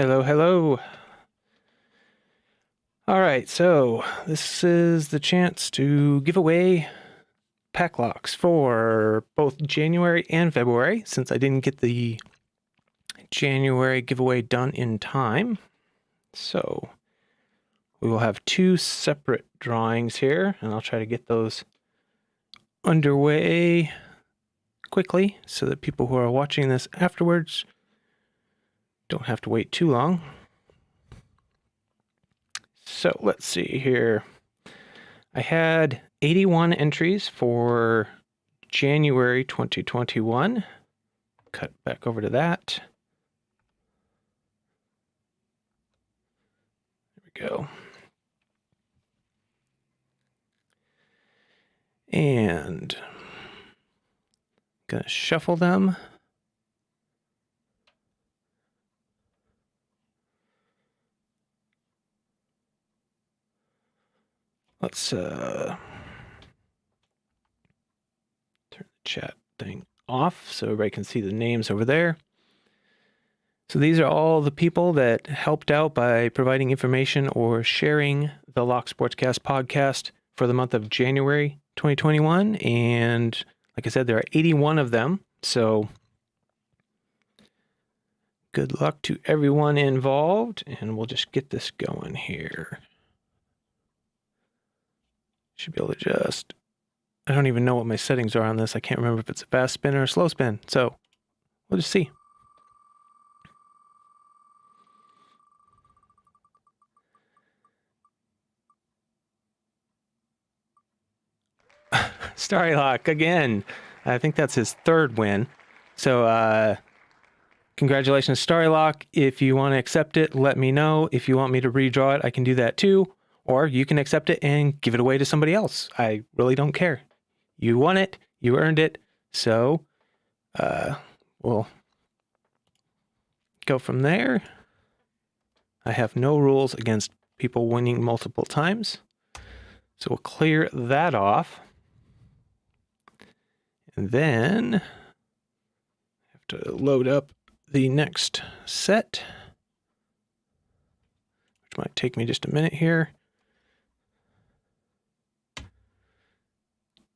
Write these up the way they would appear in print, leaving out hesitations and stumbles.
Hello, hello. All right, so this is the chance to give away pack locks for both January and February, since I didn't get the January giveaway done in time. So we will have two separate drawings here, and I'll try to get those underway quickly so that people who are watching this afterwards don't have to wait too long. So let's see here. I had 81 entries for January 2021. Cut back over to that. There we go. And gonna shuffle them. Let's turn the chat thing off so everybody can see the names over there. So these are all the people that helped out by providing information or sharing the Lock Sportscast podcast for the month of January 2021. And like I said, there are 81 of them. So good luck to everyone involved. And we'll just get this going here. Should be able to just, I don't even know what my settings are on this. I can't remember if it's a fast spin or a slow spin. So we'll just see. Starry Lock again. I think that's his third win. So congratulations, Starry Lock. If you want to accept it, let me know. If you want me to redraw it, I can do that too. Or you can accept it and give it away to somebody else. I really don't care. You won it. You earned it. So we'll go from there. I have no rules against people winning multiple times. So we'll clear that off. And then I have to load up the next set, which might take me just a minute here.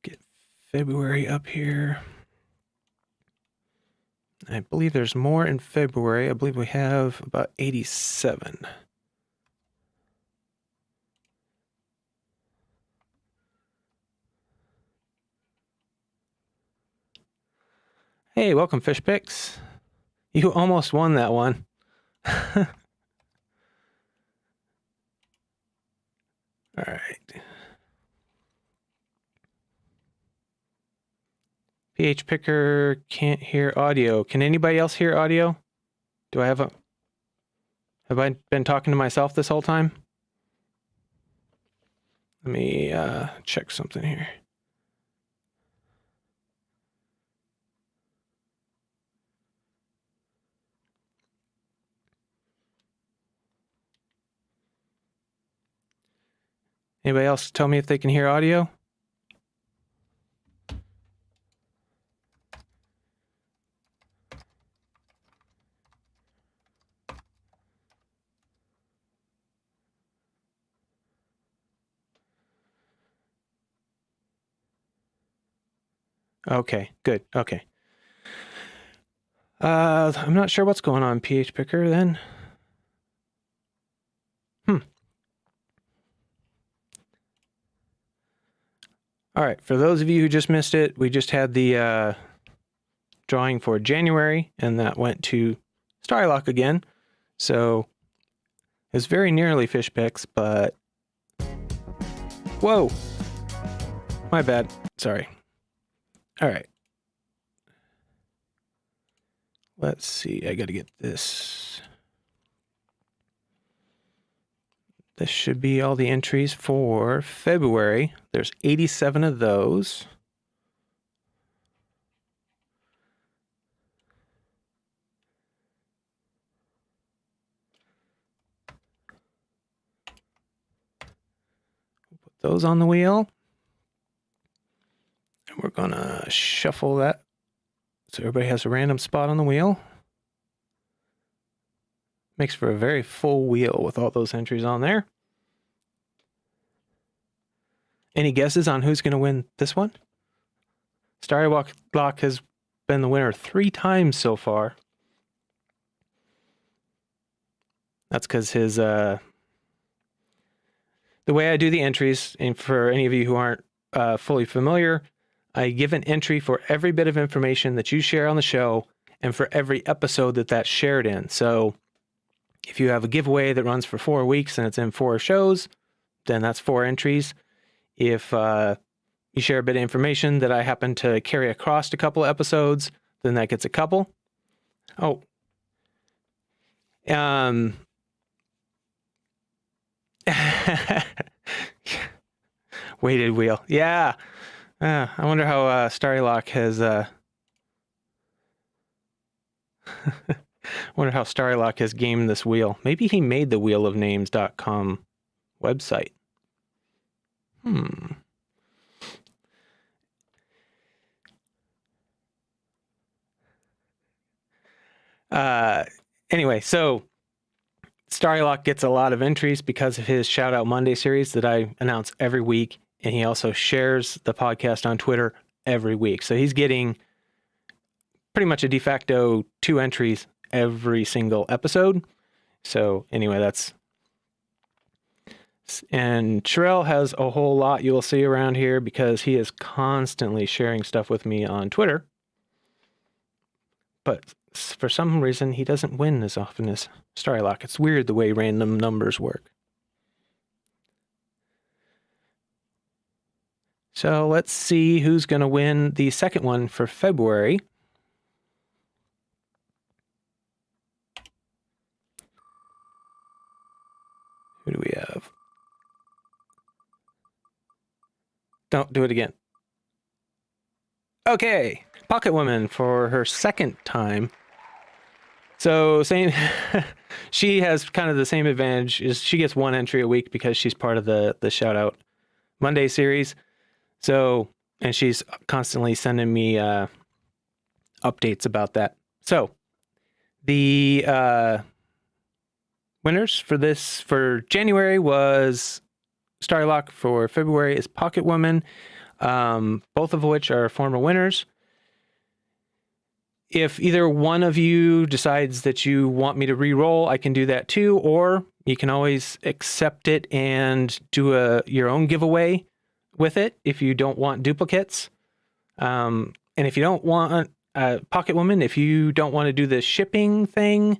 Get February up here. I believe there's more in February. I believe we have about 87. Hey, welcome, Fish Picks. You almost won that one. All right. PH Picker can't hear audio. Can anybody else hear audio? Do I have I been talking to myself this whole time? Let me check something here. Anybody else tell me if they can hear audio? Okay, good. Okay. I'm not sure what's going on, PH Picker, then. All right, for those of you who just missed it, we just had the drawing for January, and that went to Starlock again. So it's very nearly Fish Picks, but whoa, my bad. Sorry. All right. Let's see. I got to get this. This should be all the entries for February. There's 87 of those. Put those on the wheel. And we're going to shuffle that so everybody has a random spot on the wheel. Makes for a very full wheel with all those entries on there. Any guesses on who's going to win this one? Starry Lock has been the winner 3 times so far. That's because his the way I do the entries, and for any of you who aren't fully familiar, I give an entry for every bit of information that you share on the show and for every episode that's shared in. So if you have a giveaway that runs for 4 weeks and it's in 4 shows, then that's 4 entries. If you share a bit of information that I happen to carry across a couple of episodes, then that gets a couple. Oh. Weighted wheel. Yeah. I wonder how Starry Lock has wonder how Starry Lock has gamed this wheel. Maybe he made the wheelofnames.com website. Anyway, so Starry Lock gets a lot of entries because of his Shout Out Monday series that I announce every week. And he also shares the podcast on Twitter every week. So he's getting pretty much a de facto 2 entries every single episode. So anyway, that's... And Sherelle has a whole lot you'll see around here because he is constantly sharing stuff with me on Twitter. But for some reason, he doesn't win as often as Starry Lock. It's weird the way random numbers work. So let's see who's going to win the second one for February. Who do we have? Don't do it again. Okay, Pocket Woman for her second time. So same, she has kind of the same advantage. Is she gets 1 entry a week because she's part of the Shout Out Monday series. So, and she's constantly sending me updates about that. So the winners for January was Starry Lock. For February is Pocket Woman, both of which are former winners. If either one of you decides that you want me to re-roll, I can do that too, or you can always accept it and do your own giveaway with it if you don't want duplicates. And if you don't want Pocket Woman, if you don't want to do the shipping thing,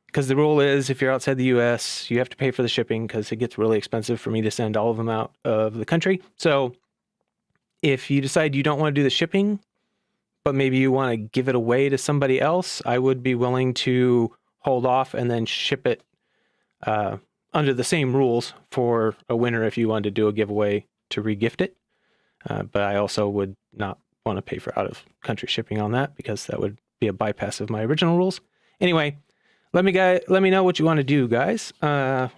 because the rule is if you're outside the US, you have to pay for the shipping because it gets really expensive for me to send all of them out of the country. So if you decide you don't want to do the shipping, but maybe you want to give it away to somebody else, I would be willing to hold off and then ship it under the same rules for a winner if you wanted to do a giveaway to regift it. But I also would not want to pay for out-of-country shipping on that because that would be a bypass of my original rules. Anyway, let me know what you want to do, guys. I'm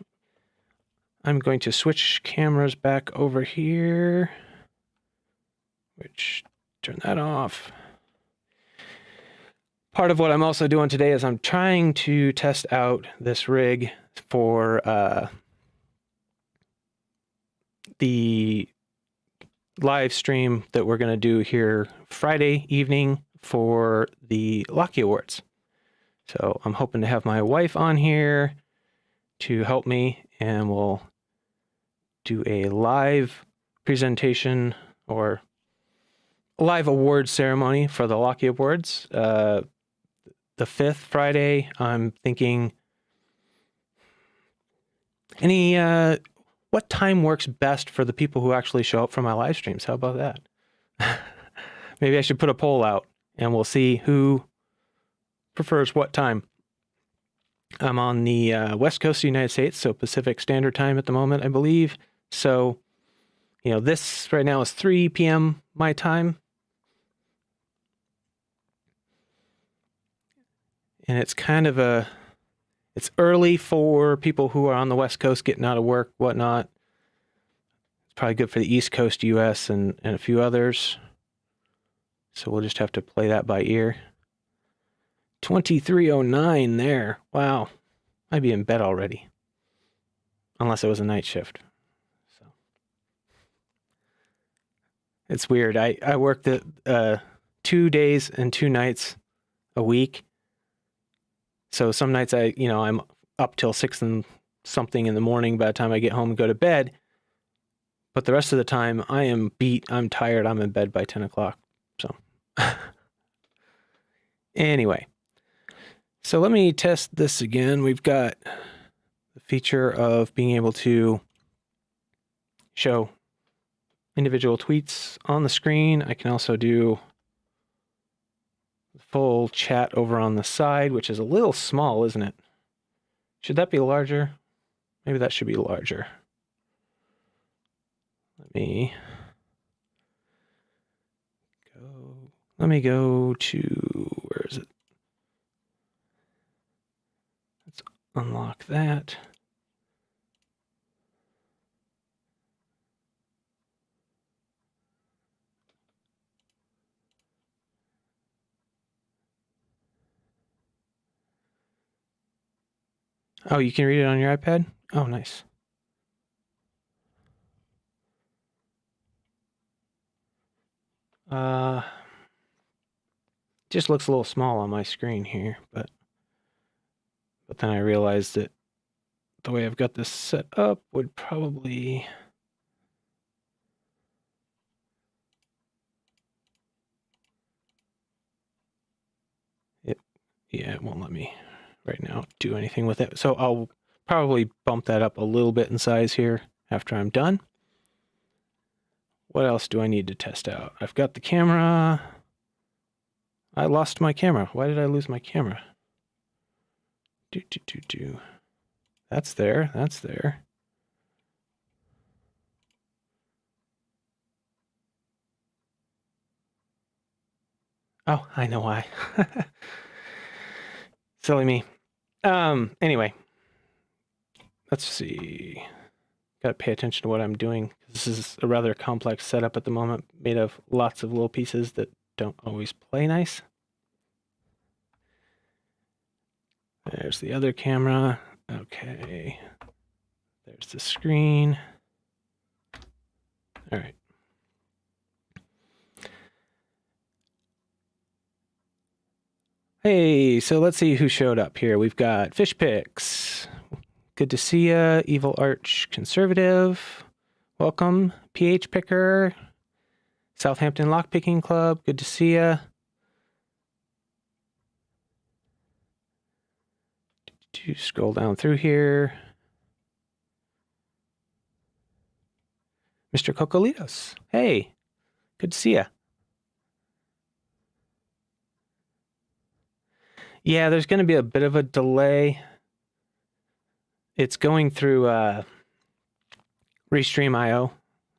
going to switch cameras back over here. Turn that off. Part of what I'm also doing today is I'm trying to test out this rig for the live stream that we're going to do here Friday evening for the Locky Awards. So I'm hoping to have my wife on here to help me, and we'll do a live presentation or a live awards ceremony for the Locky Awards. The 5th Friday, I'm thinking what time works best for the people who actually show up for my live streams? How about that? Maybe I should put a poll out and we'll see who prefers what time. I'm on the west coast of the United States, so Pacific Standard Time at the moment, I believe. So, this right now is 3 p.m. my time. And it's kind of it's early for people who are on the West Coast getting out of work, whatnot. It's probably good for the East Coast US and a few others. So we'll just have to play that by ear. 2309 there. Wow. I'd be in bed already. Unless it was a night shift. So it's weird. I worked 2 days and 2 nights a week. So some nights I'm up till 6 and something in the morning by the time I get home and go to bed. But the rest of the time I am beat. I'm tired. I'm in bed by 10 o'clock. So anyway, so let me test this again. We've got the feature of being able to show individual tweets on the screen. I can also do full chat over on the side, which is a little small, isn't it? Should that be larger? Maybe that should be larger. Let me go to, where is it? Let's unlock that. Oh, you can read it on your iPad? Oh, nice. Just looks a little small on my screen here, but then I realized that the way I've got this set up would probably... it won't let me right now do anything with it. So I'll probably bump that up a little bit in size here after I'm done. What else do I need to test out? I've got the camera. I lost my camera. Why did I lose my camera? That's there. That's there. Oh, I know why. Silly me. Anyway, let's see. Got to pay attention to what I'm doing. This is a rather complex setup at the moment, made of lots of little pieces that don't always play nice. There's the other camera. Okay. There's the screen. All right. Hey, so let's see who showed up here. We've got Fish Picks. Good to see ya. Evil Arch Conservative. Welcome. PH Picker. Southampton Lockpicking Club. Good to see ya. To scroll down through here. Mr. Cocolitos. Hey, good to see ya. Yeah, there's going to be a bit of a delay. It's going through Restream.io.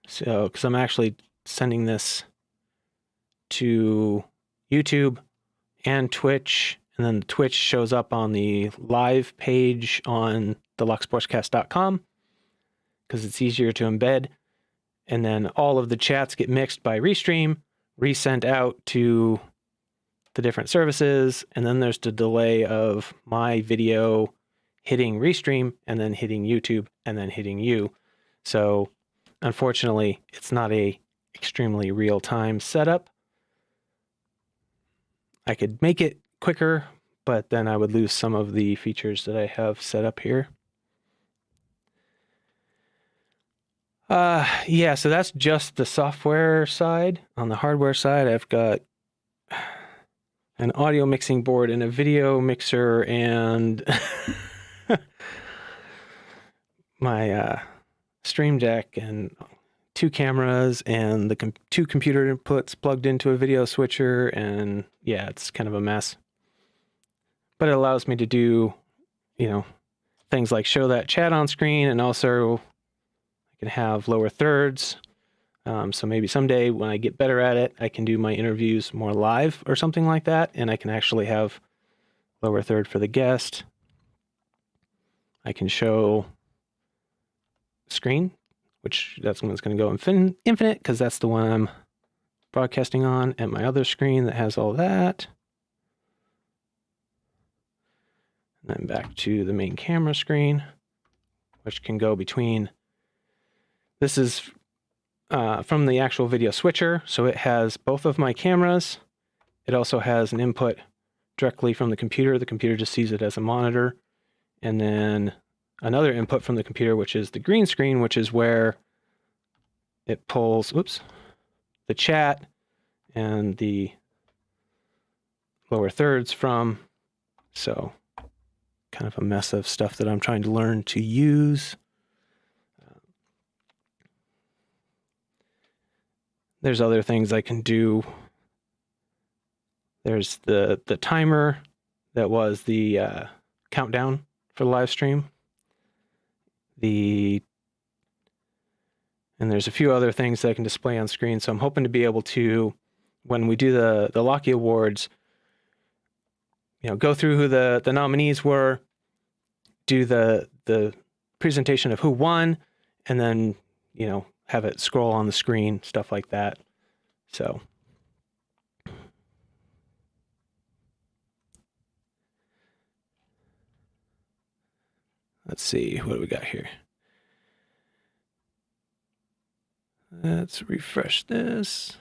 So, because I'm actually sending this to YouTube and Twitch, and then Twitch shows up on the live page on deluxesportscast.com because it's easier to embed. And then all of the chats get mixed by Restream, resent out to the different services, and then there's the delay of my video hitting Restream and then hitting YouTube and then hitting you. So unfortunately, it's not a extremely real-time setup. I could make it quicker, but then I would lose some of the features that I have set up here. Yeah, so that's just the software side. On the hardware side, I've got an audio mixing board and a video mixer and my Stream Deck and 2 cameras and the 2 computer inputs plugged into a video switcher, and yeah, it's kind of a mess. But it allows me to do, things like show that chat on screen, and also I can have lower thirds. So maybe someday when I get better at it, I can do my interviews more live or something like that, and I can actually have lower third for the guest. I can show screen, which that's when it's going to go infinite, because that's the one I'm broadcasting on, and my other screen that has all that. And then back to the main camera screen, which can go between. This is from the actual video switcher, so it has both of my cameras. It also has an input directly from the computer. The computer just sees it as a monitor. And then another input from the computer, which is the green screen, which is where it pulls, the chat and the lower thirds from. So kind of a mess of stuff that I'm trying to learn to use. There's other things I can do. There's the timer that was the countdown for the live stream. And there's a few other things that I can display on screen. So I'm hoping to be able to, when we do the Locky Awards, go through who the nominees were, do the presentation of who won, and then, have it scroll on the screen, stuff like that. So let's see, what do we got here? Let's refresh this.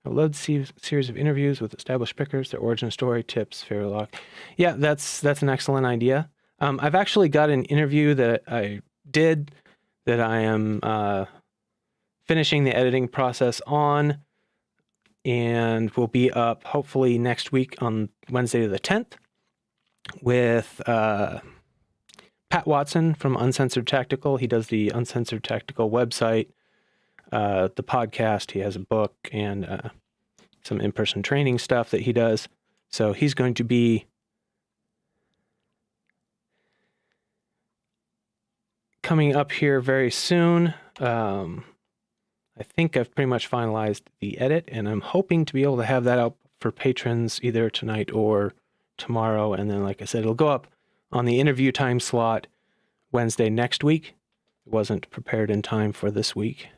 A load series of interviews with established pickers, their origin story, tips, fair lock. Yeah, that's an excellent idea. I've actually got an interview that I did that I am finishing the editing process on, and will be up hopefully next week on Wednesday the 10th with Pat Watson from Uncensored Tactical. He does the Uncensored Tactical website, the podcast. He has a book and some in-person training stuff that he does. So he's going to be coming up here very soon. I think I've pretty much finalized the edit, and I'm hoping to be able to have that out for patrons either tonight or tomorrow. And then, like I said, it'll go up on the interview time slot Wednesday next week. It wasn't prepared in time for this week.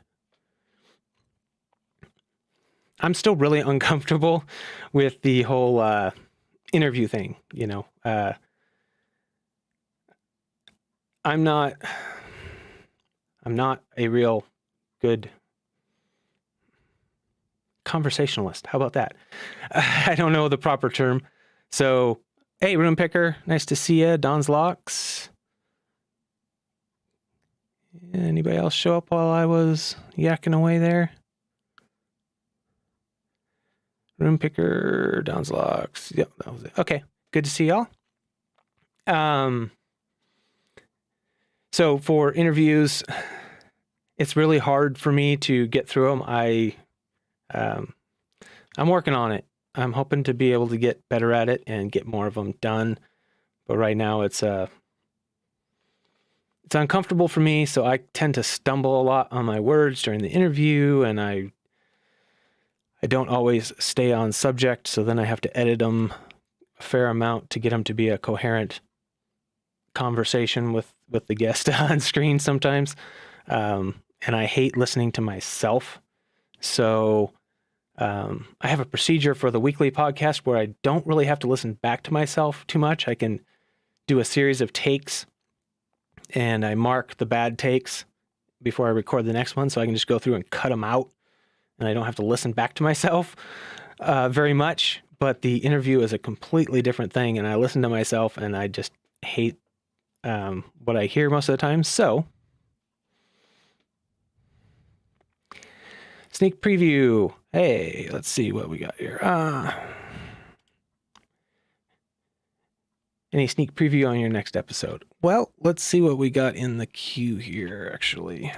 I'm still really uncomfortable with the whole interview thing, I'm not a real good conversationalist. How about that? I don't know the proper term. So, hey, Room Picker, nice to see you. Don's Locks. Anybody else show up while I was yakking away there? Room Picker, Don's Locks. Yep, that was it. Okay, good to see y'all. So for interviews, it's really hard for me to get through them. I'm working on it. I'm hoping to be able to get better at it and get more of them done. But right now it's uncomfortable for me, so I tend to stumble a lot on my words during the interview, and I don't always stay on subject, so then I have to edit them a fair amount to get them to be a coherent conversation with the guest on screen sometimes. And I hate listening to myself. So I have a procedure for the weekly podcast where I don't really have to listen back to myself too much. I can do a series of takes, and I mark the bad takes before I record the next one, so I can just go through and cut them out, and I don't have to listen back to myself very much. But the interview is a completely different thing, and I listen to myself, and I just hate what I hear most of the time. So, sneak preview. Hey, let's see what we got here. Any sneak preview on your next episode? Well, let's see what we got in the queue here, actually.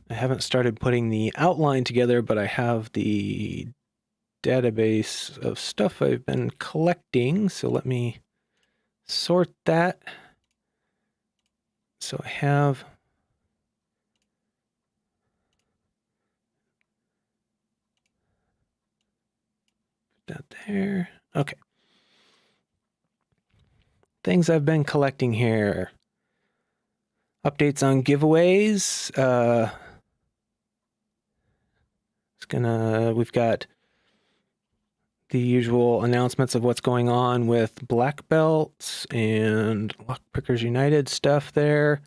I haven't started putting the outline together, but I have the database of stuff I've been collecting. So let me sort that. So I have that there. Okay. Things I've been collecting here. Updates on giveaways. We've got the usual announcements of what's going on with Black Belts and Lockpickers United stuff there.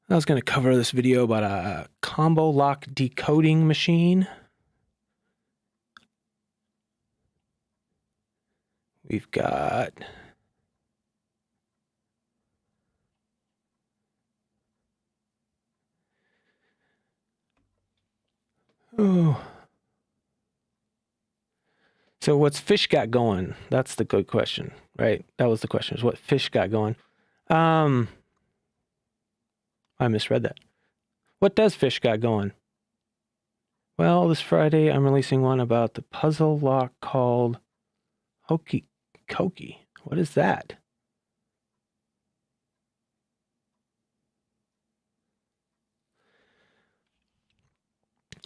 I was going to cover this video about a combo lock decoding machine. We've got So what's Fish got going? That's the good question, right? That was the question, is what Fish got going. I misread that. What does Fish got going? Well, this Friday I'm releasing one about the puzzle lock called Hokey Cokey. What is that?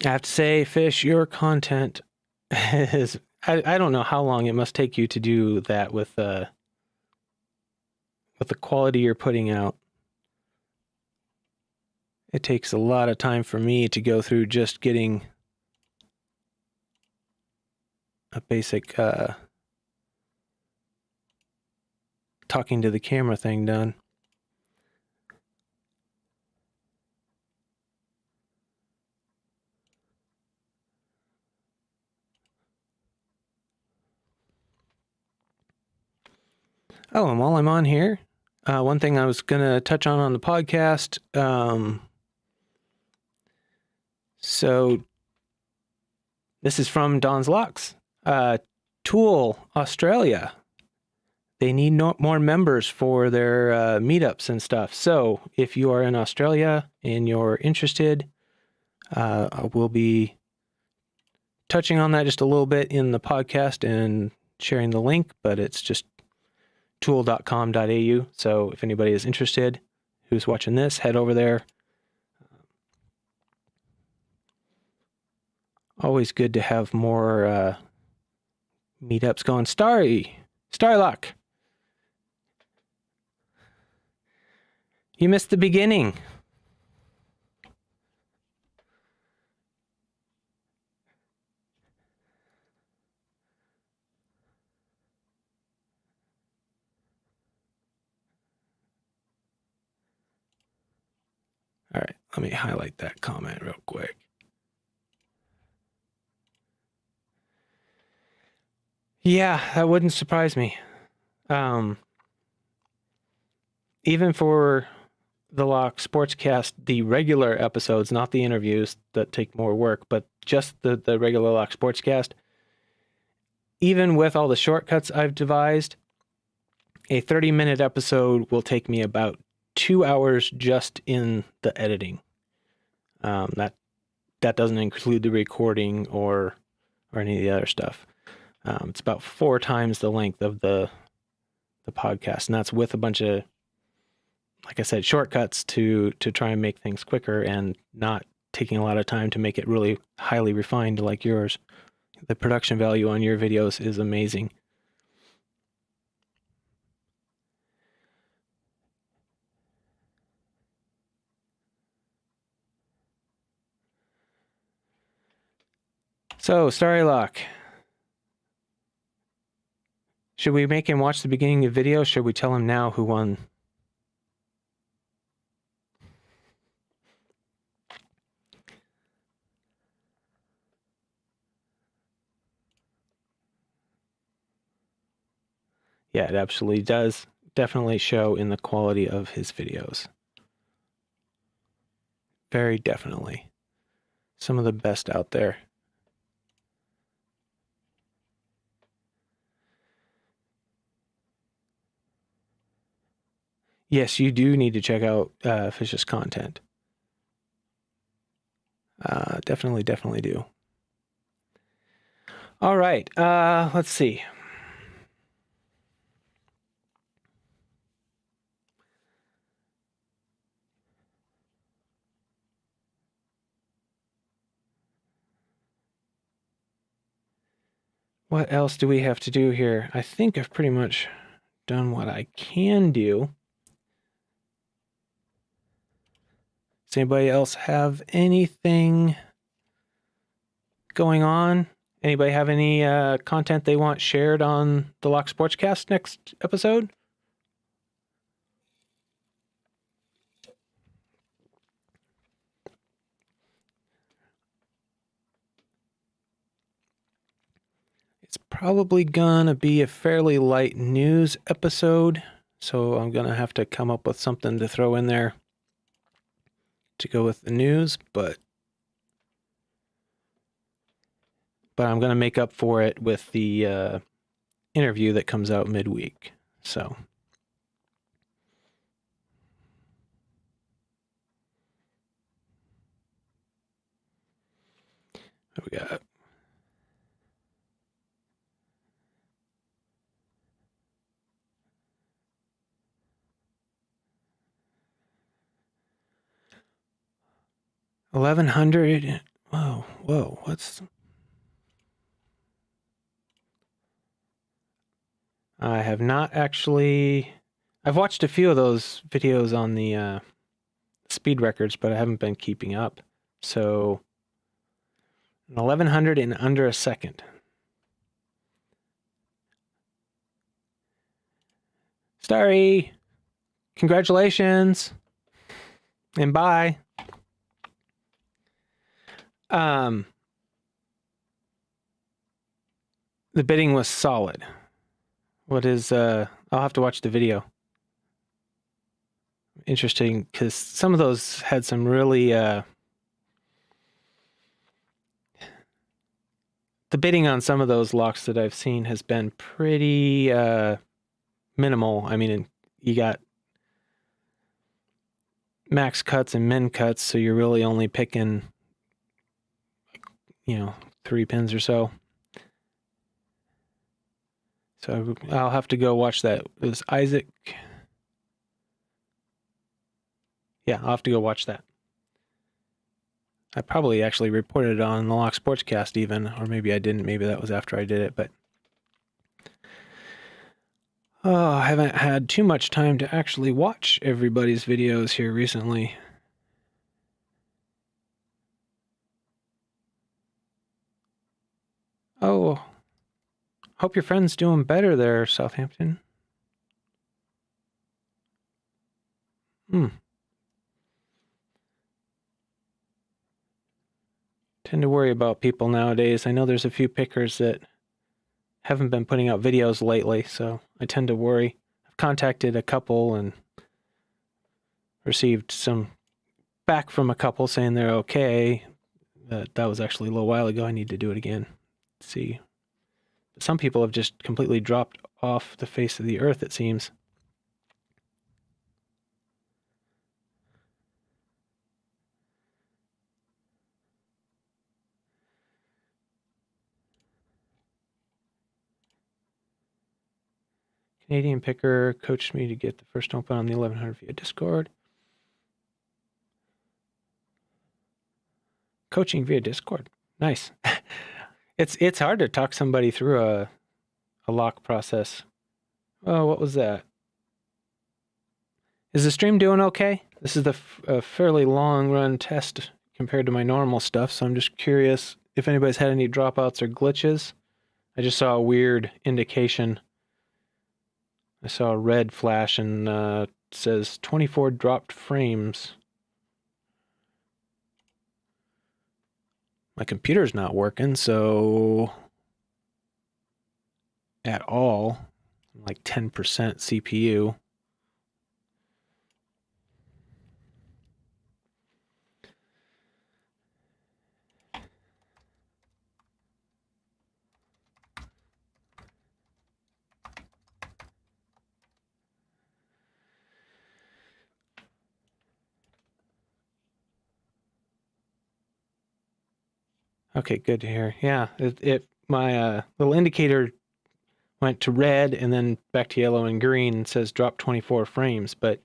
I have to say, Fish, your content is... I don't know how long it must take you to do that with the quality you're putting out. It takes a lot of time for me to go through just getting a basic talking to the camera thing done. Oh, and while I'm on here, one thing I was going to touch on the podcast. So this is from Don's Locks. Tool Australia. They need more members for their meetups and stuff. So if you are in Australia and you're interested, we'll be touching on that just a little bit in the podcast and sharing the link, but it's just tool.com.au. So if anybody is interested who's watching this, head over there. Always good to have more meetups going. Starlock. You missed the beginning. All right, let me highlight that comment real quick. Yeah, that wouldn't surprise me. Even for the Lock Sportscast, the regular episodes, not the interviews that take more work, but just the regular Lock Sportscast, even with all the shortcuts I've devised, a 30-minute episode will take me about 2 hours just in the editing. That doesn't include the recording or any of the other stuff. It's about 4 times the length of the podcast, and that's with a bunch of, like I said, shortcuts to try and make things quicker and not taking a lot of time to make it really highly refined like yours. The production value on your videos is amazing. So, Starry Lock. Should we make him watch the beginning of the video? Should we tell him now who won? Yeah, it absolutely does definitely show in the quality of his videos. Very definitely. Some of the best out there. Yes, you do need to check out Fish's content. Definitely do. All right, let's see. What else do we have to do here? I think I've pretty much done what I can do. Does anybody else have anything going on? Anybody have any content they want shared on the Lock Sportscast next episode? It's probably gonna be a fairly light news episode, so I'm gonna have to come up with something to throw in there to go with the news, but I'm gonna make up for it with the interview that comes out midweek. So what we got? $1,100. Whoa, what's... I have not actually... I've watched a few of those videos on the speed records, but I haven't been keeping up. So 1,100 in under a second. Starry, congratulations, and bye. The bidding was solid. What is, I'll have to watch the video. Interesting, because some of those had some really, the bidding on some of those locks that I've seen has been pretty minimal. I mean, you got max cuts and min cuts, so you're really only picking, 3 pins or so. So I'll have to go watch that. It was Isaac. Yeah, I'll have to go watch that. I probably actually reported it on the Lock Sportscast even, or maybe I didn't. Maybe that was after I did it, but I haven't had too much time to actually watch everybody's videos here recently. Oh, hope your friend's doing better there, Southampton. Tend to worry about people nowadays. I know there's a few pickers that haven't been putting out videos lately, so I tend to worry. I've contacted a couple and received some back from a couple saying they're okay. That was actually a little while ago. I need to do it again. See. Some people have just completely dropped off the face of the earth, it seems. Canadian picker coached me to get the first open on the 1100 via Discord. Coaching via Discord. Nice. It's hard to talk somebody through a lock process. Oh, what was that? Is the stream doing okay? This is a fairly long run test compared to my normal stuff, so I'm just curious if anybody's had any dropouts or glitches. I just saw a weird indication. I saw a red flash and it says 24 dropped frames. My computer's not working, so at all, like 10% CPU. Okay, good to hear. Yeah, my little indicator went to red and then back to yellow and green and says drop 24 frames. But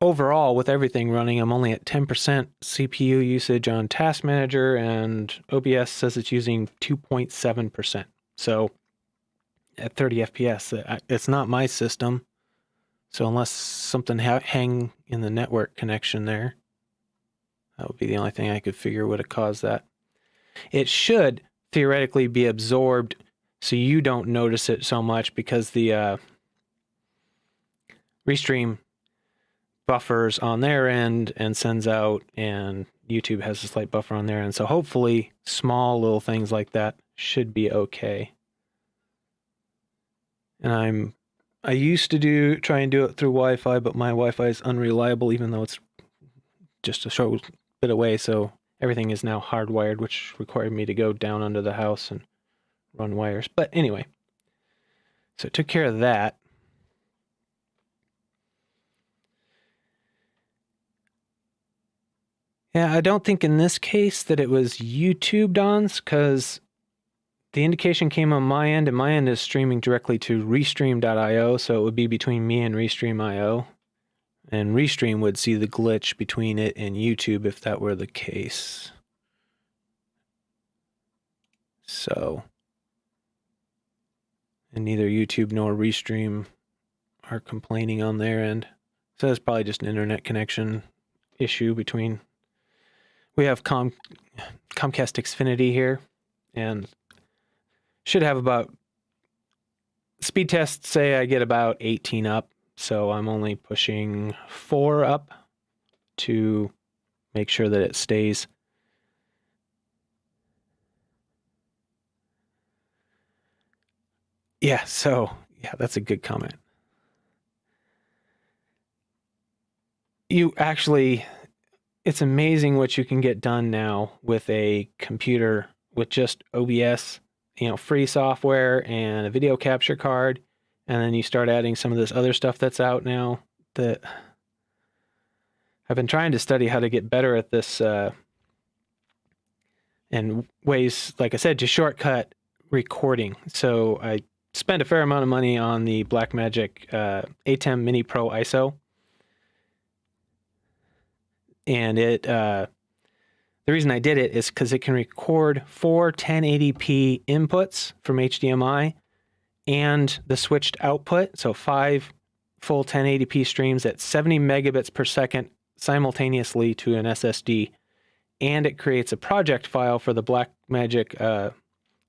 overall, with everything running, I'm only at 10% CPU usage on Task Manager, and OBS says it's using 2.7%. So at 30 FPS, it's not my system. So unless something hang in the network connection there, that would be the only thing I could figure would have caused that. It should theoretically be absorbed so you don't notice it so much, because the Restream buffers on their end and sends out, and YouTube has a slight buffer on their end. So hopefully small little things like that should be okay. And I used to try and do it through Wi-Fi, but my Wi-Fi is unreliable, even though it's just a short bit away. So everything is now hardwired, which required me to go down under the house and run wires. But anyway, so it took care of that. Yeah, I don't think in this case that it was YouTube Dons, because the indication came on my end, and my end is streaming directly to Restream.io, so it would be between me and Restream.io. And Restream would see the glitch between it and YouTube if that were the case. So, and neither YouTube nor Restream are complaining on their end. So that's probably just an internet connection issue between... We have Comcast Xfinity here, and should have about... Speed tests say I get about 18 up, so I'm only pushing 4 up to make sure that it stays. Yeah, so, yeah, that's a good comment. You actually... It's amazing what you can get done now with a computer with just OBS, free software and a video capture card. And then you start adding some of this other stuff that's out now that I've been trying to study how to get better at this, and ways, like I said, to shortcut recording. So I spent a fair amount of money on the Blackmagic ATEM Mini Pro ISO. And the reason I did it is because it can record 4 1080p inputs from HDMI and the switched output. So 5 full 1080p streams at 70 megabits per second simultaneously to an SSD. And it creates a project file for the Blackmagic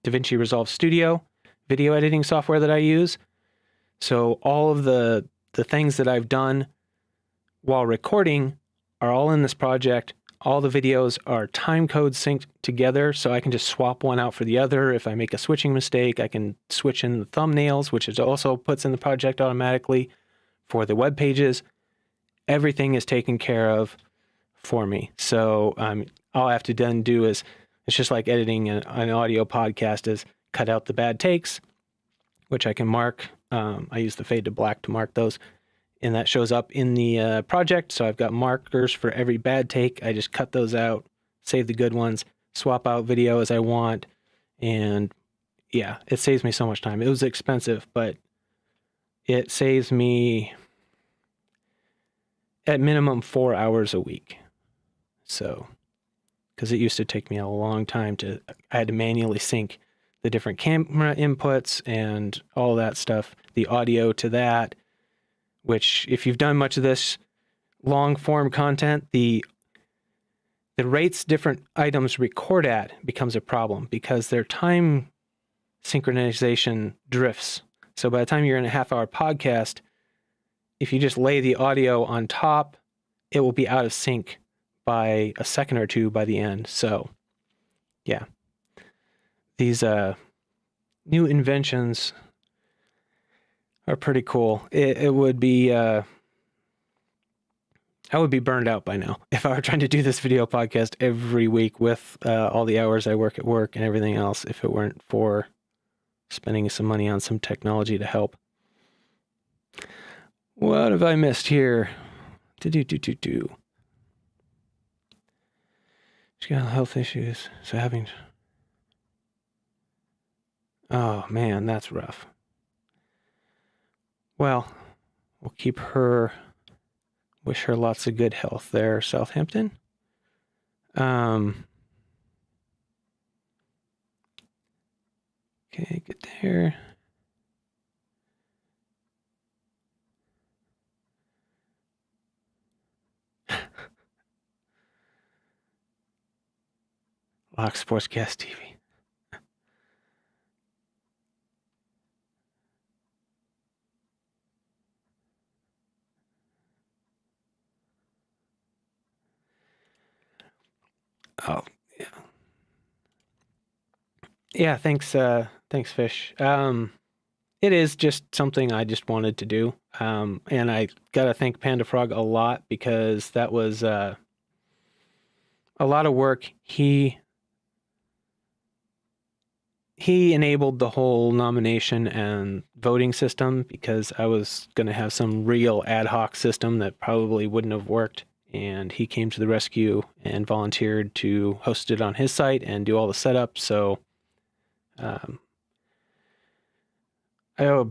DaVinci Resolve Studio video editing software that I use. So all of the things that I've done while recording are all in this project. All the videos are time code synced together, so I can just swap one out for the other. If I make a switching mistake, I can switch in the thumbnails, which it also puts in the project automatically for the web pages. Everything is taken care of for me. So all I have to then do is, it's just like editing an audio podcast, is cut out the bad takes, which I can mark. I use the fade to black to mark those. And that shows up in the project. So I've got markers for every bad take. I just cut those out, save the good ones, swap out video as I want. And yeah, it saves me so much time. It was expensive, but it saves me at minimum 4 hours a week. So, because it used to take me a long time I had to manually sync the different camera inputs and all that stuff, the audio to that. Which, if you've done much of this long form content, the rates different items record at becomes a problem, because their time synchronization drifts. So by the time you're in a half-hour podcast, if you just lay the audio on top, it will be out of sync by a second or two by the end. So yeah, these new inventions are pretty cool. It would be, I would be burned out by now if I were trying to do this video podcast every week with all the hours I work at work and everything else, if it weren't for spending some money on some technology to help. What have I missed here? She's got health issues, so having... Oh man, that's rough. Well, we'll keep her, wish her lots of good health there, Southampton. Okay, get there. Lock Sportscast TV. Oh, yeah. Yeah, thanks, Fish. It is just something I just wanted to do. And I gotta thank Panda Frog a lot because that was a lot of work. He enabled the whole nomination and voting system because I was gonna have some real ad hoc system that probably wouldn't have worked. And he came to the rescue and volunteered to host it on his site and do all the setup. So I owe a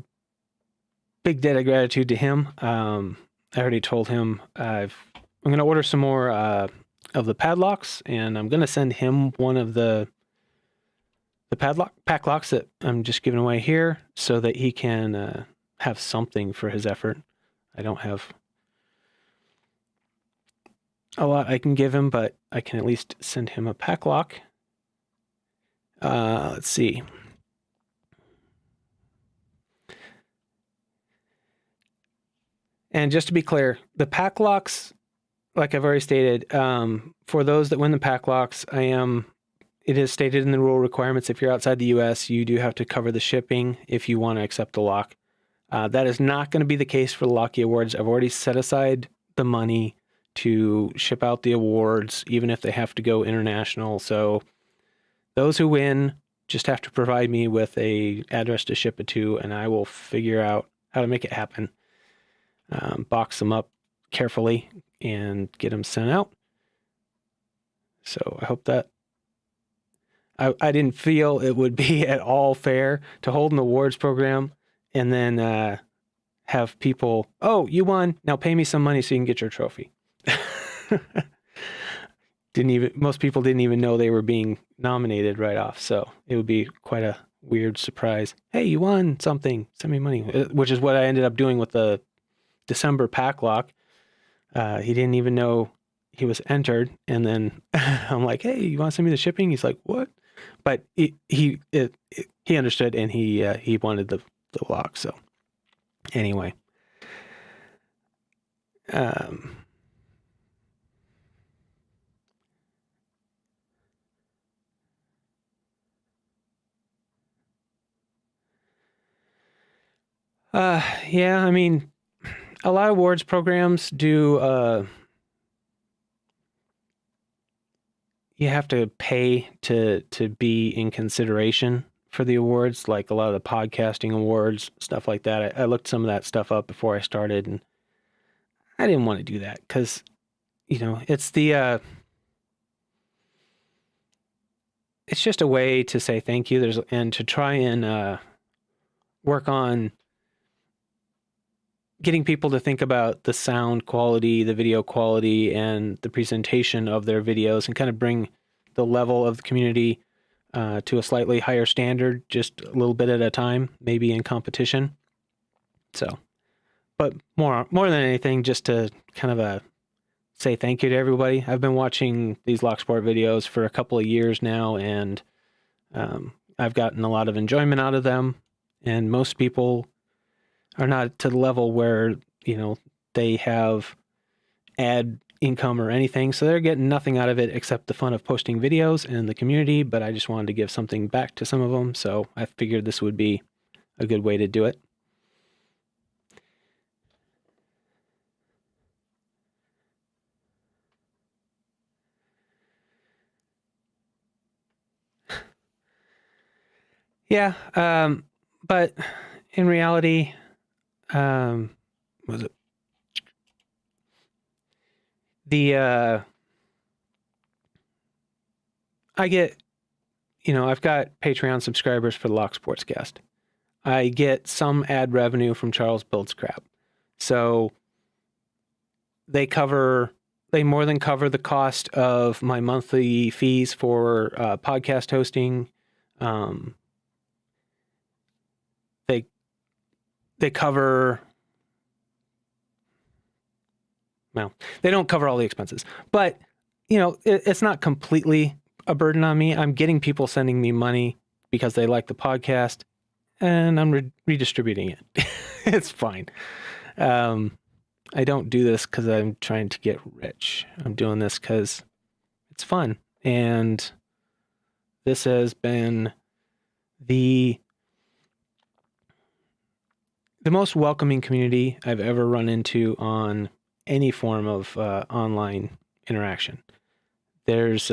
big debt of gratitude to him. I already told him I'm going to order some more of the padlocks, and I'm going to send him one of the PacLocks that I'm just giving away here so that he can have something for his effort. I don't have a lot I can give him, but I can at least send him a PacLock. Let's see. And just to be clear, the PacLocks, like I've already stated, for those that win the PacLocks, it is stated in the rule requirements, if you're outside the US, you do have to cover the shipping if you want to accept the lock. That is not going to be the case for the Locky Awards. I've already set aside the money to ship out the awards, even if they have to go international. So those who win just have to provide me with a address to ship it to, and I will figure out how to make it happen. Box them up carefully and get them sent out. So I hope that I didn't feel it would be at all fair to hold an awards program and then have people, oh, you won, now pay me some money so you can get your trophy. Most people didn't even know they were being nominated right off. So it would be quite a weird surprise. Hey, you won something, send me money, which is what I ended up doing with the December PacLock. He didn't even know he was entered, and then I'm like, "Hey, you want to send me the shipping?" He's like, "What?" But he understood, and he wanted the lock. So anyway, yeah, I mean, a lot of awards programs do. You have to pay to be in consideration for the awards, like a lot of the podcasting awards, stuff like that. I looked some of that stuff up before I started, and I didn't want to do that because, it's it's just a way to say thank you. And to try and work on getting people to think about the sound quality, the video quality, and the presentation of their videos, and kind of bring the level of the community to a slightly higher standard, just a little bit at a time, maybe in competition. So, but more than anything, just to kind of say thank you to everybody. I've been watching these Locksport videos for a couple of years now, and I've gotten a lot of enjoyment out of them. And most people are not to the level where, they have ad income or anything. So they're getting nothing out of it except the fun of posting videos and the community. But I just wanted to give something back to some of them. So I figured this would be a good way to do it. Yeah. But in reality, was it I get, I've got Patreon subscribers for the Lock Sportscast. I get some ad revenue from Charles Builds Crap. So they more than cover the cost of my monthly fees for podcast hosting. They cover, well, they don't cover all the expenses, but it's not completely a burden on me. I'm getting people sending me money because they like the podcast, and I'm redistributing it. It's fine. I don't do this because I'm trying to get rich. I'm doing this because it's fun. And this has been the most welcoming community I've ever run into on any form of online interaction. There's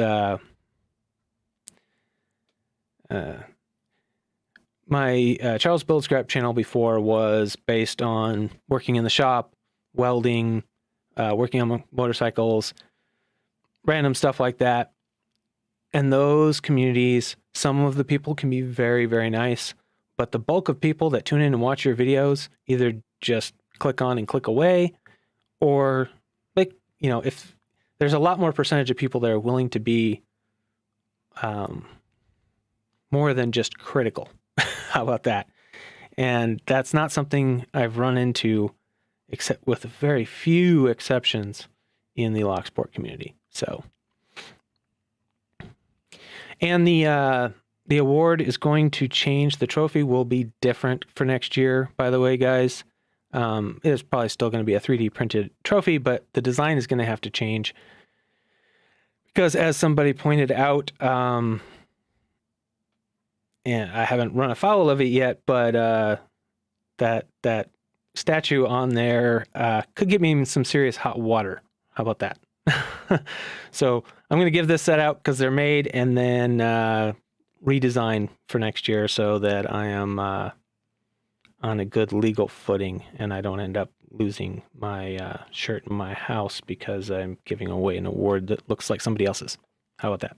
my Charles Build Scrap channel before was based on working in the shop, welding, working on motorcycles, random stuff like that. And those communities, some of the people can be very, very nice, but the bulk of people that tune in and watch your videos either just click on and click away, or like, if there's a lot more percentage of people that are willing to be more than just critical. How about that? And that's not something I've run into, except with very few exceptions, in the Locksport community. So, and the award is going to change. The trophy will be different for next year, by the way, guys. It is probably still going to be a 3D printed trophy, but the design is going to have to change because, as somebody pointed out, and I haven't run afoul of it yet, but that statue on there could get me in some serious hot water. How about that? So I'm going to give this set out because they're made, and then redesign for next year so that I am on a good legal footing and I don't end up losing my shirt in my house because I'm giving away an award that looks like somebody else's. How about that?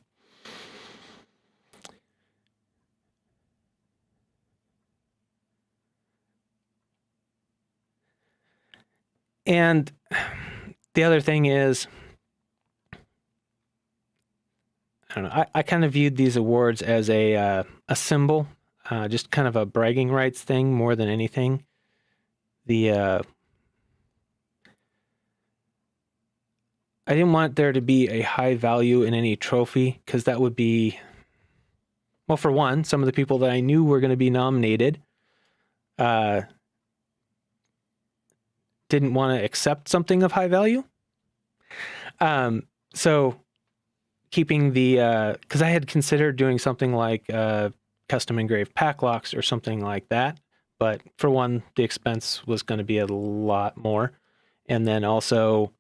And the other thing is, I don't know, I kind of viewed these awards as a symbol, just kind of a bragging rights thing more than anything. I didn't want there to be a high value in any trophy because that would be, well, for one, some of the people that I knew were going to be nominated didn't want to accept something of high value. So keeping because I had considered doing something like custom engraved PacLocks or something like that. But for one, the expense was going to be a lot more. And then also,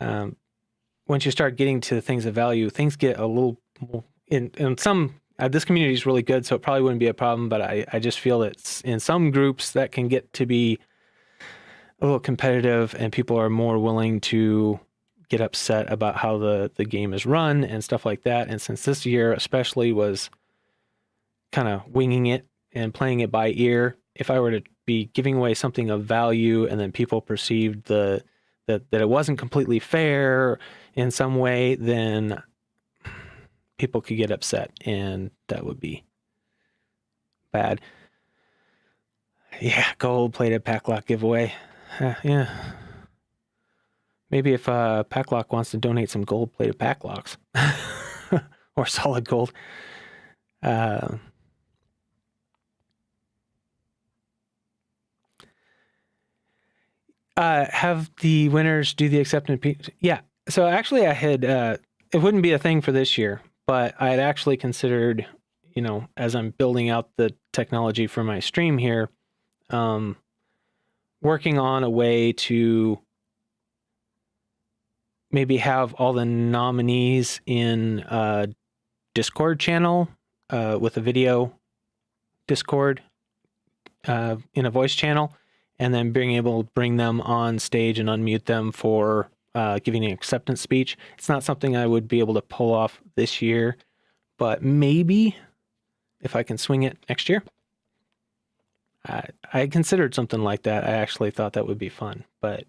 once you start getting to things of value, things get a little more, in some, this community is really good, so it probably wouldn't be a problem, but I just feel that in some groups that can get to be a little competitive and people are more willing to get upset about how the game is run and stuff like that. And since this year especially was kind of winging it and playing it by ear, if I were to be giving away something of value and then people perceived that it wasn't completely fair in some way, then people could get upset and that would be bad. Yeah, gold-plated PacLock giveaway. Yeah. Maybe if PacLock wants to donate some gold-plated PacLocks or solid gold. Have the winners do the acceptance. Yeah. So actually I had, it wouldn't be a thing for this year, but I had actually considered, as I'm building out the technology for my stream here, working on a way to maybe have all the nominees in a Discord channel with a video Discord in a voice channel, and then being able to bring them on stage and unmute them for giving an acceptance speech. It's not something I would be able to pull off this year, but maybe if I can swing it next year. I considered something like that. I actually thought that would be fun, but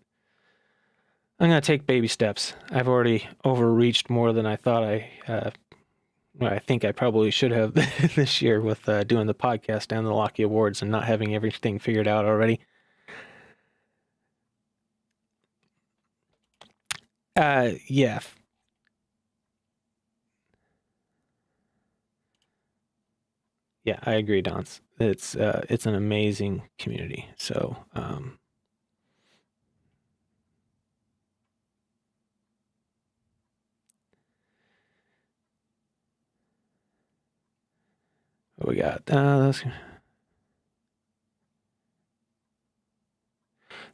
I'm going to take baby steps. I've already overreached more than I thought I think I probably should have this year with doing the podcast and the Locky Awards and not having everything figured out already. Yeah. Yeah, I agree, Dons. It's an amazing community. So what we got?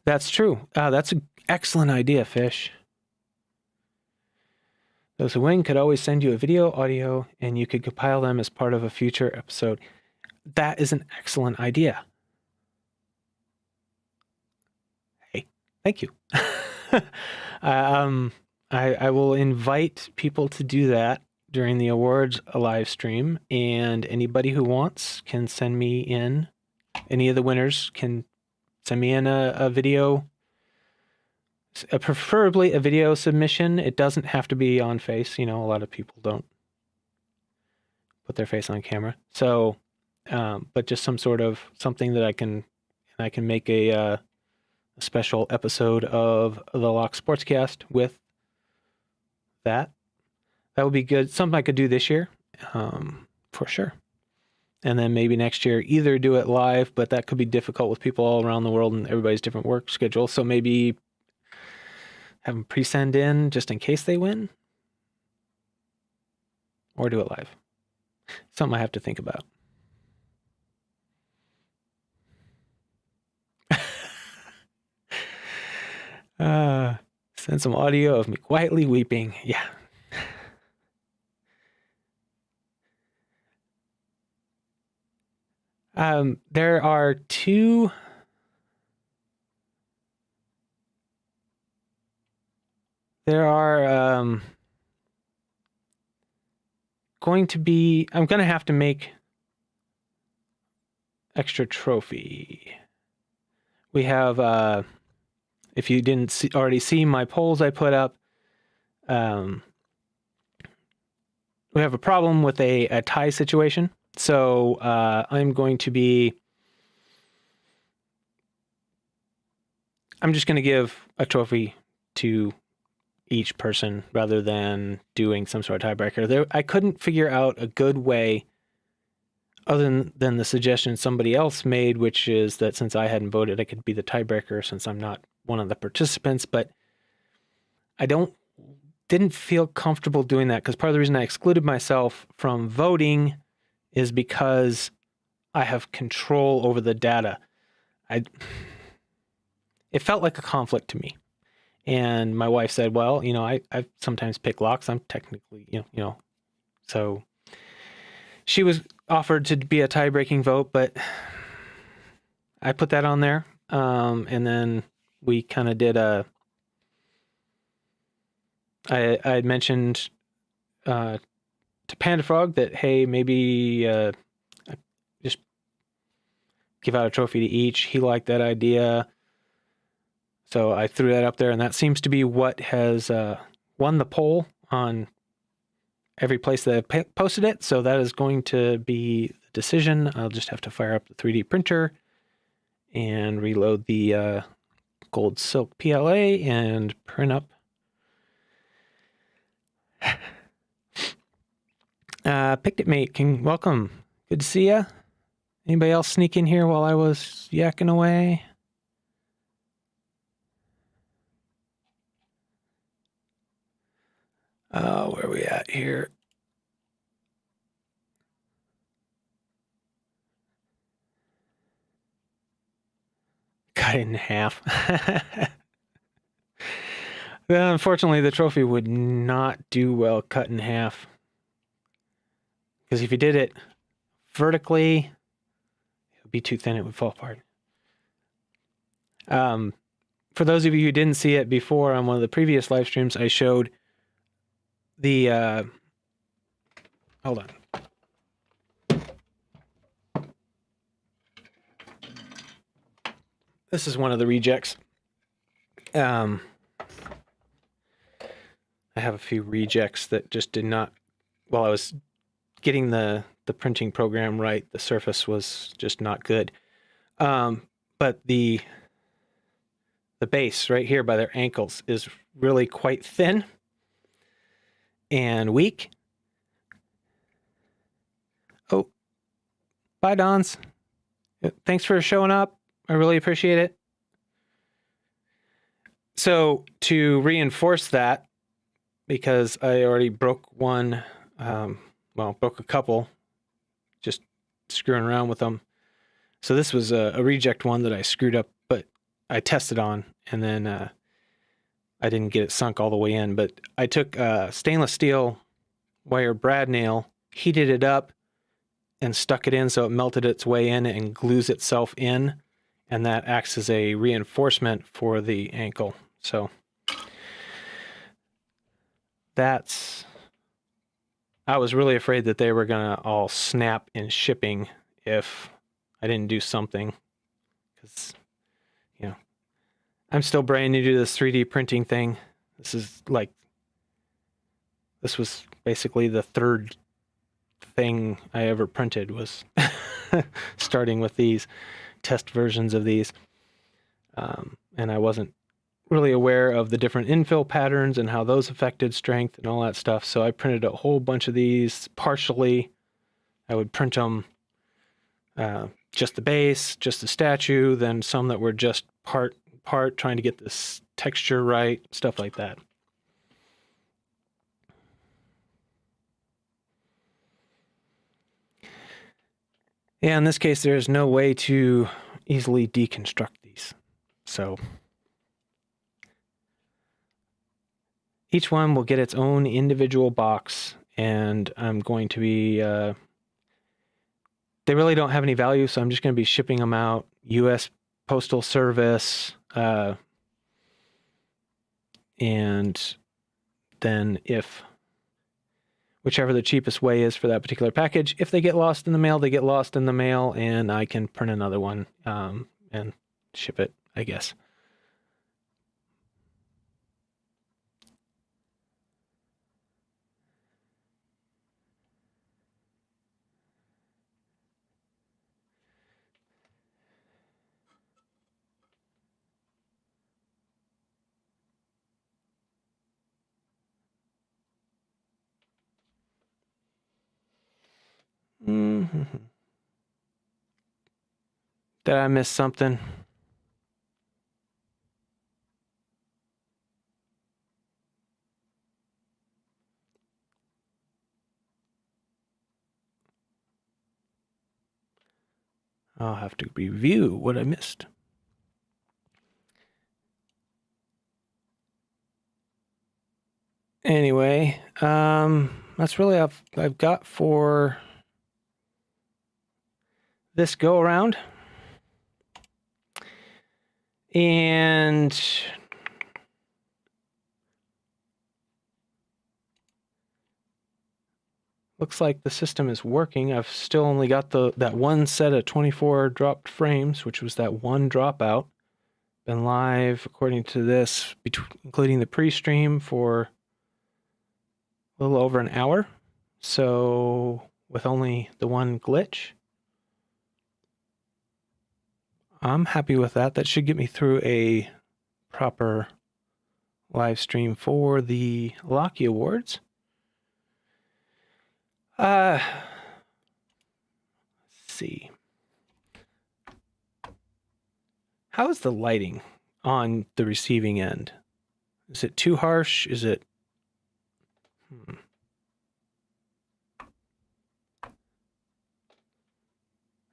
That's true. That's an excellent idea, Fish. Those who win could always send you a video, audio, and you could compile them as part of a future episode. That is an excellent idea. Hey, thank you. I will invite people to do that during the awards live stream, and anybody who wants can send me in. Any of the winners can send me in a video, preferably a video submission. It doesn't have to be on face. A lot of people don't put their face on camera. So, but just some sort of something that I can make a special episode of the Lock Sportscast with that. That would be good. Something I could do this year, for sure. And then maybe next year either do it live, but that could be difficult with people all around the world and everybody's different work schedule. So maybe have them pre-send in just in case they win, or do it live. Something I have to think about. Send some audio of me quietly weeping. Yeah. There are two. There are going to be. I'm going to have to make extra trophy. We have. If you didn't already see my polls I put up, we have a problem with a tie situation. So I'm just going to give a trophy to each person rather than doing some sort of tiebreaker. I couldn't figure out a good way other than the suggestion somebody else made, which is that since I hadn't voted, I could be the tiebreaker since I'm not one of the participants. But I didn't feel comfortable doing that because part of the reason I excluded myself from voting is because I have control over the data. It felt like a conflict to me. And my wife said, well, I sometimes pick locks. I'm technically, so she was offered to be a tie-breaking vote, but I put that on there. And then we kind of did I had mentioned to Panda Frog that, hey, maybe just give out a trophy to each. He liked that idea. So I threw that up there, and that seems to be what has won the poll on every place that I've posted it. So that is going to be the decision. I'll just have to fire up the 3D printer and reload the Gold Silk PLA and print up. Picked It Mate, welcome. Good to see ya. Anybody else sneak in here while I was yakking away? Where are we at here? Cut it in half. Well, unfortunately, the trophy would not do well cut in half. Because if you did it vertically, it would be too thin, it would fall apart. For those of you who didn't see it before on one of the previous live streams, I showed the hold on. This is one of the rejects. I have a few rejects that just did not, while I was getting the printing program right, the surface was just not good. But the base right here by their ankles is really quite thin and weak. Oh, Bye, Dons. Thanks for showing up. I really appreciate it. So to reinforce that, because I already broke one, broke a couple, just screwing around with them. So this was a reject one that I screwed up, but I tested on, and then I didn't get it sunk all the way in. But I took stainless steel wire brad nail, heated it up, and stuck it in so it melted its way in and glues itself in, and that acts as a reinforcement for the ankle. So I was really afraid that they were gonna all snap in shipping if I didn't do something, because I'm still brand new to this 3D printing thing. This was basically the third thing I ever printed, was starting with these test versions of these, and I wasn't really aware of the different infill patterns and how those affected strength and all that stuff. So I printed a whole bunch of these partially. I would print them just the base, just the statue, then some that were just part, trying to get this texture right, stuff like that. Yeah, in this case, there's no way to easily deconstruct these. So each one will get its own individual box, and I'm going to be, they really don't have any value, so I'm just going to be shipping them out, U.S. Postal Service, and then whichever the cheapest way is for that particular package, if they get lost in the mail, they get lost in the mail, and I can print another one and ship it, I guess. Mm-hmm. Did I miss something? I'll have to review what I missed. Anyway, that's really all I've got for this go around. And looks like the system is working. I've still only got that one set of 24 dropped frames, which was that one dropout. Been live, according to this, including the pre-stream, for a little over an hour. So with only the one glitch, I'm happy with that. That should get me through a proper live stream for the Locky Awards. Let's see. How is the lighting on the receiving end? Is it too harsh? Is it...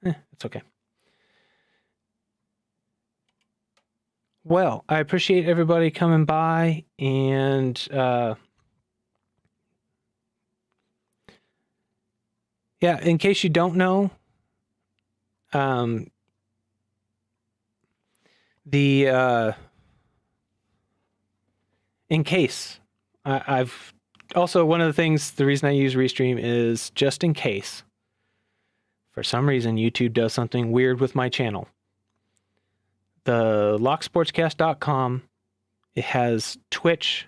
It's okay. Well, I appreciate everybody coming by, and yeah, in case you don't know, in case, I've also, one of the things, the reason I use Restream is just in case for some reason YouTube does something weird with my channel. The locksportscast.com, it has Twitch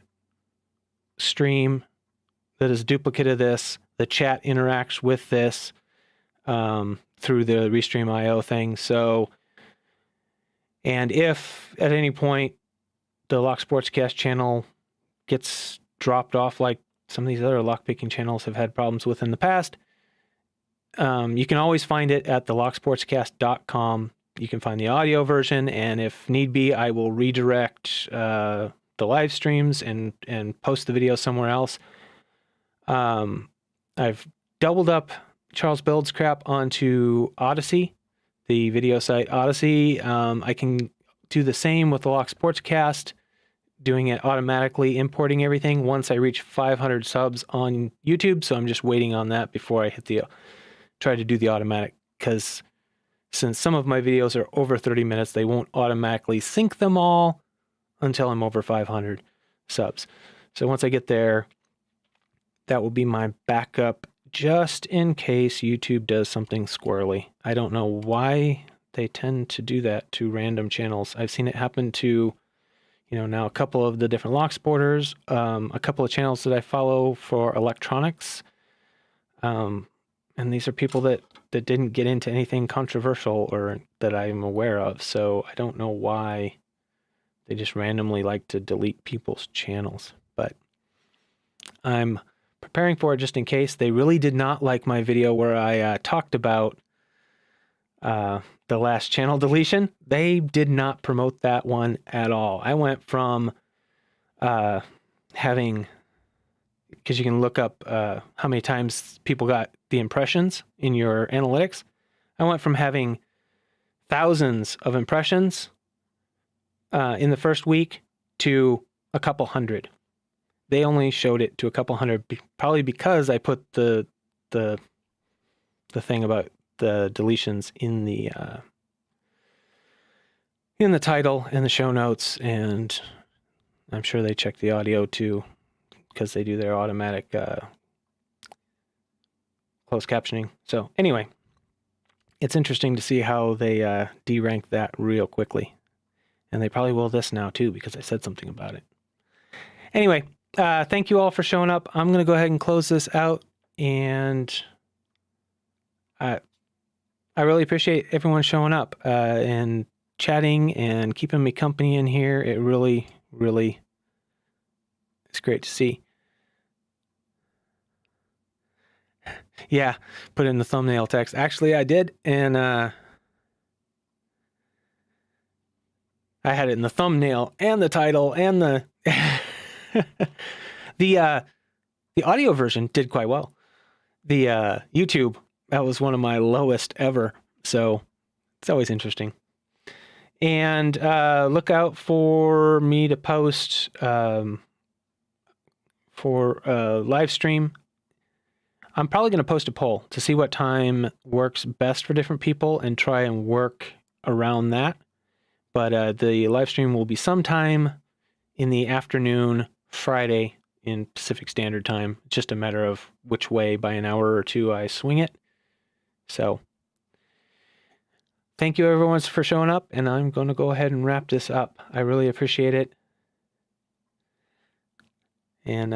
stream that is a duplicate of this. The chat interacts with this through the Restream IO thing. So, and if at any point the Lock Sportscast channel gets dropped off like some of these other lockpicking channels have had problems with in the past, You can always find it at thelocksportscast.com. You can find the audio version, and if need be, I will redirect the live streams and post the video somewhere else. I've doubled up Charles Builds crap onto Odyssey, the video site Odyssey. I can do the same with the Lock Sportscast, doing it automatically, importing everything once I reach 500 subs on YouTube. So I'm just waiting on that before I try to do the automatic, because since some of my videos are over 30 minutes, they won't automatically sync them all until I'm over 500 subs. So once I get there, that will be my backup just in case YouTube does something squirrely. I don't know why they tend to do that to random channels. I've seen it happen to, now a couple of the different lock sporters, a couple of channels that I follow for electronics. And these are people that didn't get into anything controversial or that I'm aware of. So I don't know why they just randomly like to delete people's channels. But I'm preparing for it just in case. They really did not like my video where I talked about the last channel deletion. They did not promote that one at all. I went from having, because you can look up how many times people got the impressions in your analytics. I went from having thousands of impressions in the first week to a couple hundred. They only showed it to a couple hundred, probably because I put the thing about the deletions in the title and the show notes, and I'm sure they check the audio too, because they do their automatic closed captioning. So anyway, it's interesting to see how they de-rank that real quickly. And they probably will this now too, because I said something about it. Anyway, thank you all for showing up. I'm going to go ahead and close this out. And I really appreciate everyone showing up and chatting and keeping me company in here. It really, really is great to see. Yeah, put in the thumbnail text. Actually, I did, and I had it in the thumbnail and the title and the the audio version did quite well. The YouTube, that was one of my lowest ever, so it's always interesting. And look out for me to post for a live stream. I'm probably going to post a poll to see what time works best for different people and try and work around that. But the live stream will be sometime in the afternoon, Friday in Pacific Standard Time. It's just a matter of which way by an hour or two I swing it. So thank you everyone for showing up, and I'm going to go ahead and wrap this up. I really appreciate it. And